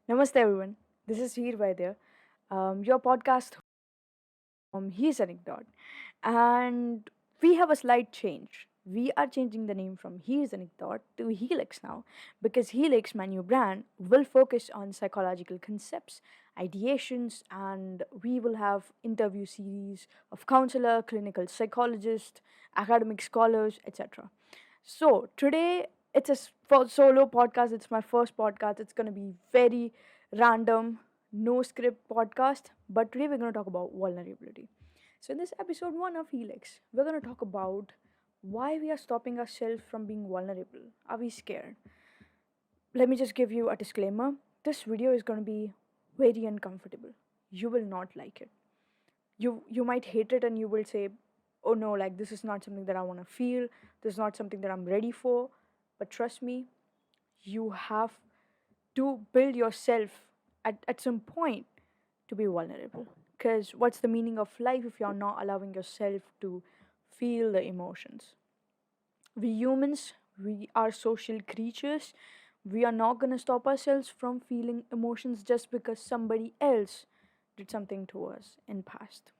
Namaste, everyone. This is Heer Vaidya, your podcast Here's Anecdote. And we have a slight change. We are changing the name from Here's Anecdote to Helix now because Helix, my new brand, will focus on psychological concepts, ideations, and we will have interview series of counselor, clinical psychologist, academic scholars, etc. So today it's solo podcast. It's my first podcast. It's gonna be very random, no script podcast. But today we're gonna talk about vulnerability. So in this episode one of Helix, we're gonna talk about why we are stopping ourselves from being vulnerable. Are we scared? Let me just give you a disclaimer. This video is gonna be very uncomfortable. You will not like it. You might hate it and you will say, oh no, like this is not something that I want to feel, this is not something that I'm ready for. But trust me, you have to build yourself at some point to be vulnerable, because what's the meaning of life if you're not allowing yourself to feel the emotions? We humans, we are social creatures. We are not going to stop ourselves from feeling emotions just because somebody else did something to us in past.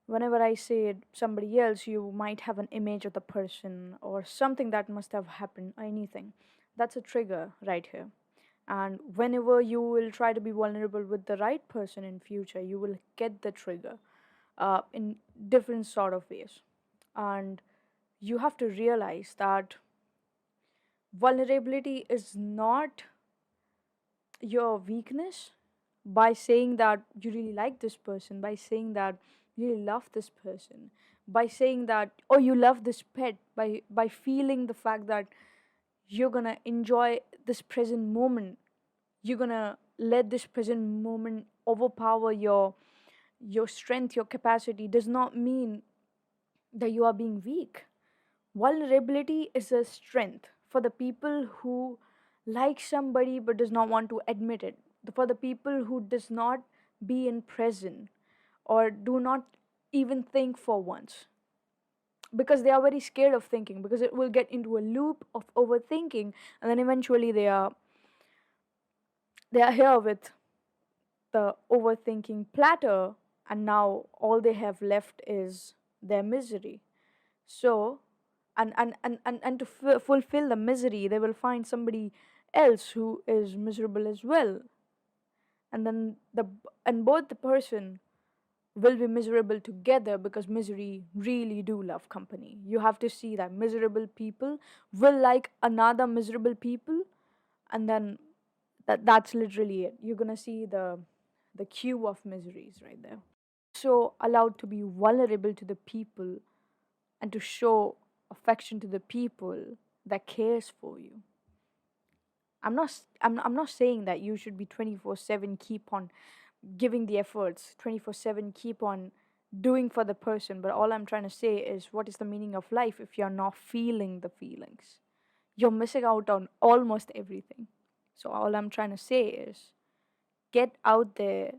Whenever I say somebody else, you might have an image of the person or something that must have happened or anything. That's a trigger right here. And whenever you will try to be vulnerable with the right person in future, you will get the trigger in different sort of ways. And you have to realize that vulnerability is not your weakness. By saying that you really like this person, by saying that you really love this person, by saying that oh you love this pet, by feeling the fact that you're gonna enjoy this present moment, you're gonna let this present moment overpower your strength, your capacity, does not mean that you are being weak. Vulnerability is a strength for the people who like somebody but does not want to admit it, for the people who does not be in present or do not even think for once, because they are very scared of thinking, because it will get into a loop of overthinking, and then eventually they are here with the overthinking platter, and now all they have left is their misery. So and to fulfill the misery, they will find somebody else who is miserable as well, and then and both the person will be miserable together, because misery really do love company. You have to see that miserable people will like another miserable people, and then that's literally it. You're gonna see the queue of miseries right there. So allowed to be vulnerable to the people and to show affection to the people that cares for you. I'm not saying that you should be 24/7 keep on giving the efforts, 24/7 keep on doing for the person, but all I'm trying to say is, what is the meaning of life if you're not feeling the feelings? You're missing out on almost everything. So all I'm trying to say is, get out there,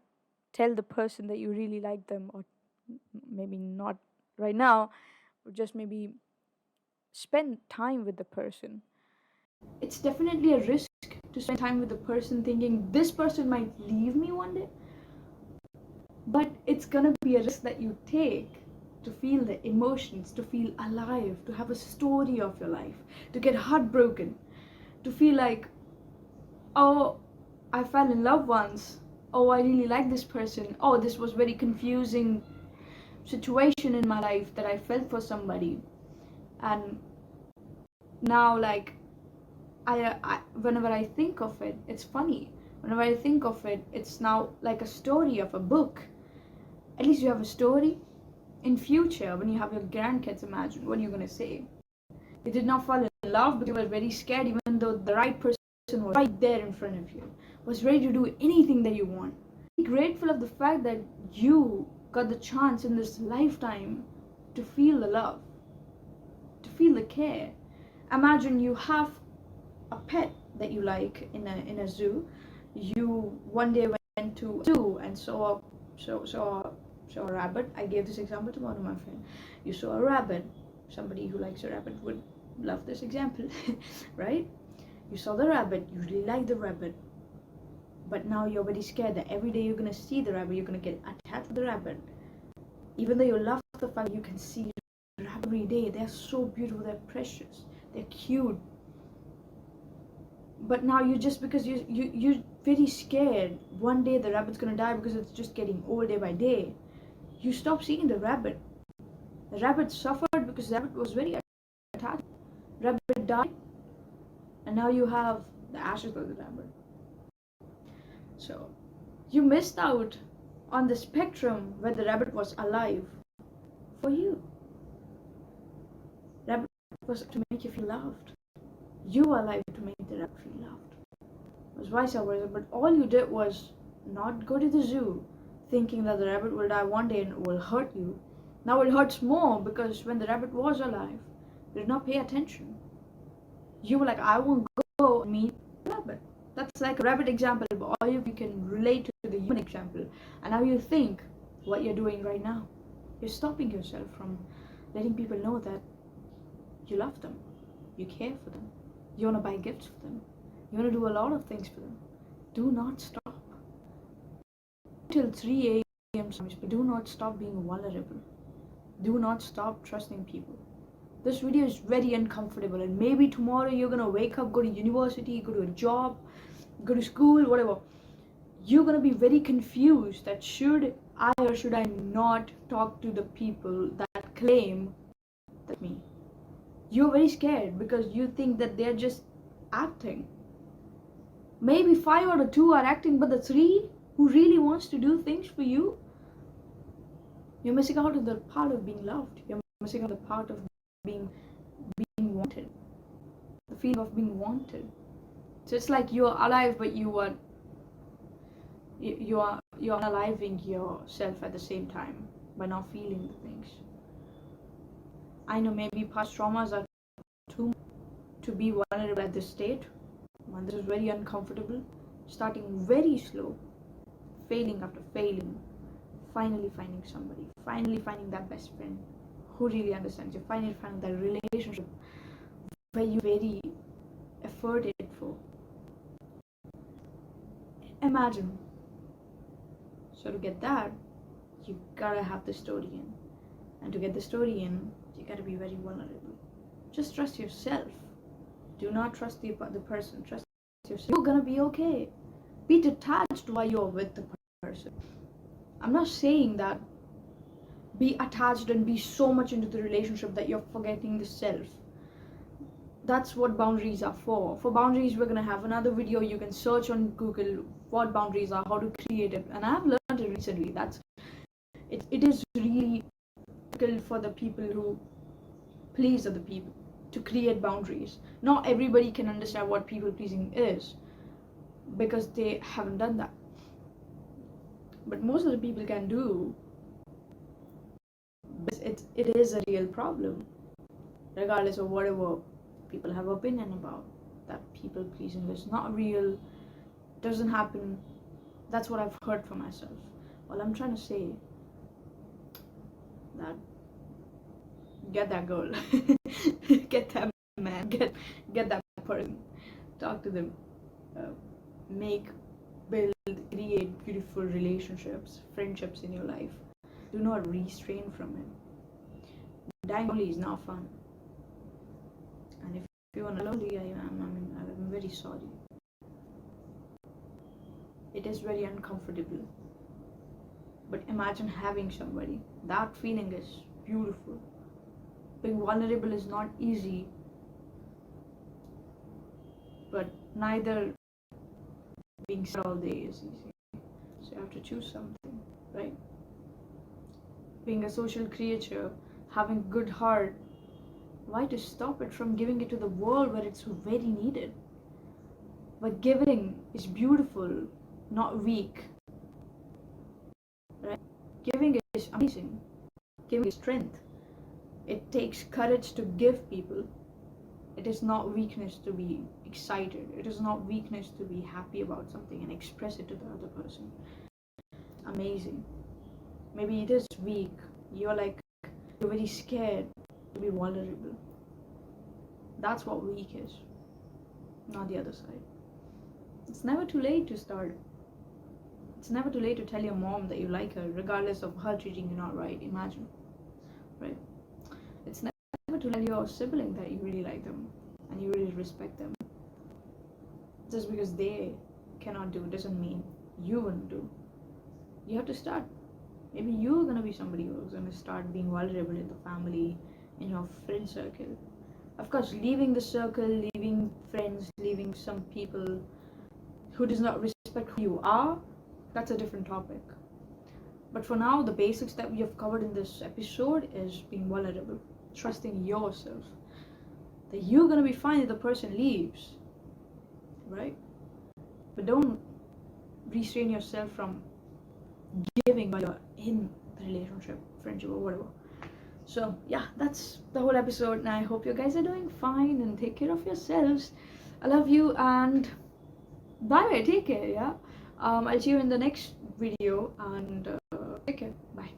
tell the person that you really like them, or maybe not right now, or just maybe spend time with the person. It's definitely a risk to spend time with the person thinking this person might leave me one day, but it's gonna be a risk that you take to feel the emotions, to feel alive, to have a story of your life, to get heartbroken, to feel like, oh, I fell in love once, oh, I really like this person, oh, this was very confusing situation in my life that I felt for somebody, and now like whenever I think of it, it's funny. Whenever I think of it, it's now like a story of a book. At least you have a story. In future, when you have your grandkids, imagine what you're gonna say. You did not fall in love, but you were very scared, even though the right person was right there in front of you, was ready to do anything that you want. Be grateful of the fact that you got the chance in this lifetime to feel the love, to feel the care. Imagine you have a pet that you like in a zoo. You one day went to a zoo and saw a rabbit. I gave this example to one of my friends. You saw a rabbit. Somebody who likes a rabbit would love this example, right? You saw the rabbit. You really like the rabbit. But now you're very scared that every day you're gonna see the rabbit, you're gonna get attached to the rabbit. Even though you love the fact you can see the rabbit every day, they're so beautiful, they're precious, they're cute. But now you just, because you're very scared one day the rabbit's gonna die because it's just getting old day by day, you stop seeing the rabbit. The rabbit suffered because the rabbit was very attached. Rabbit died, and now you have the ashes of the rabbit. So you missed out on the spectrum where the rabbit was alive for you. Rabbit was to make you feel loved. You were alive to make the rabbit feel loved. It was vice versa, but all you did was not go to the zoo thinking that the rabbit will die one day and it will hurt you. Now it hurts more because when the rabbit was alive, you did not pay attention. You were like, I won't go and meet the rabbit. That's like a rabbit example, but all you can relate to the human example. And now you think what you're doing right now. You're stopping yourself from letting people know that you love them, you care for them, you want to buy gifts for them, you want to do a lot of things for them. Do not stop. Till 3 a.m. but do not stop being vulnerable. Do not stop trusting people. This video is very uncomfortable, and maybe tomorrow you're gonna wake up, go to university, go to a job, go to school, whatever. You're gonna be very confused that should I or should I not talk to the people that claim that's me. You're very scared because you think that they're just acting. Maybe 5 out of 2 are acting, but the 3 who really wants to do things for you, you're missing out on the part of being loved. You're missing out on the part of being wanted. The feeling of being wanted. So it's like you're alive, but you're unaliving yourself at the same time by not feeling the things. I know maybe past traumas are too much to be vulnerable at this state. And this is very uncomfortable. Starting very slow, failing after failing, finally finding somebody, finally finding that best friend who really understands you, finally finding that relationship where you very efforted for. Imagine. So to get that, you gotta have the story in. And to get the story in, you gotta be very vulnerable. Just trust yourself. Do not trust the person. Trust yourself. You're gonna be okay. Be detached while you're with the person. I'm not saying that be attached and be so much into the relationship that you're forgetting the self. That's what boundaries are for. For boundaries, we're gonna have another video. You can search on Google what boundaries are, how to create it. And I've learned it recently. It is really difficult for the people who please other people to create boundaries. Not everybody can understand what people pleasing is because they haven't done that. But most of the people can do. It is a real problem, regardless of whatever people have opinion about. That people pleasing is not real, doesn't happen. That's what I've heard for myself. All I'm trying to say that get that girl, get that man, get that person, talk to them, build, create beautiful relationships, friendships in your life. Do not restrain from it. Dying lonely is not fun. And if you are lonely, I'm very sorry. It is very uncomfortable. But imagine having somebody. That feeling is beautiful. Being vulnerable is not easy. But neither being sad all day is easy. So you have to choose something, right? Being a social creature, having good heart, why to stop it from giving it to the world where it's very needed? But giving is beautiful, not weak. Right? Giving is amazing. Giving is strength. It takes courage to give people. It is not weakness to be excited. It is not weakness to be happy about something and express it to the other person. Amazing. Maybe it is weak. You're very scared to be vulnerable. That's what weak is, not the other side. It's never too late to start It's never too late to tell your mom that you like her, regardless of her treating you not right. Imagine, right? It's never too late to tell your sibling that you really like them and you really respect them. Just because they cannot do doesn't mean you wouldn't do. You have to start. Maybe you're gonna be somebody who's gonna start being vulnerable in the family, in your friend circle. Of course, leaving the circle, leaving friends, leaving some people who does not respect who you are, that's a different topic. But for now, the basics that we have covered in this episode is being vulnerable, trusting yourself, that you're gonna be fine if the person leaves, right? But don't restrain yourself from giving while you're in the relationship, friendship, or whatever. So yeah, that's the whole episode, and I hope you guys are doing fine and take care of yourselves. I love you, and bye. Take care. Yeah. I'll see you in the next video, and take care. Bye.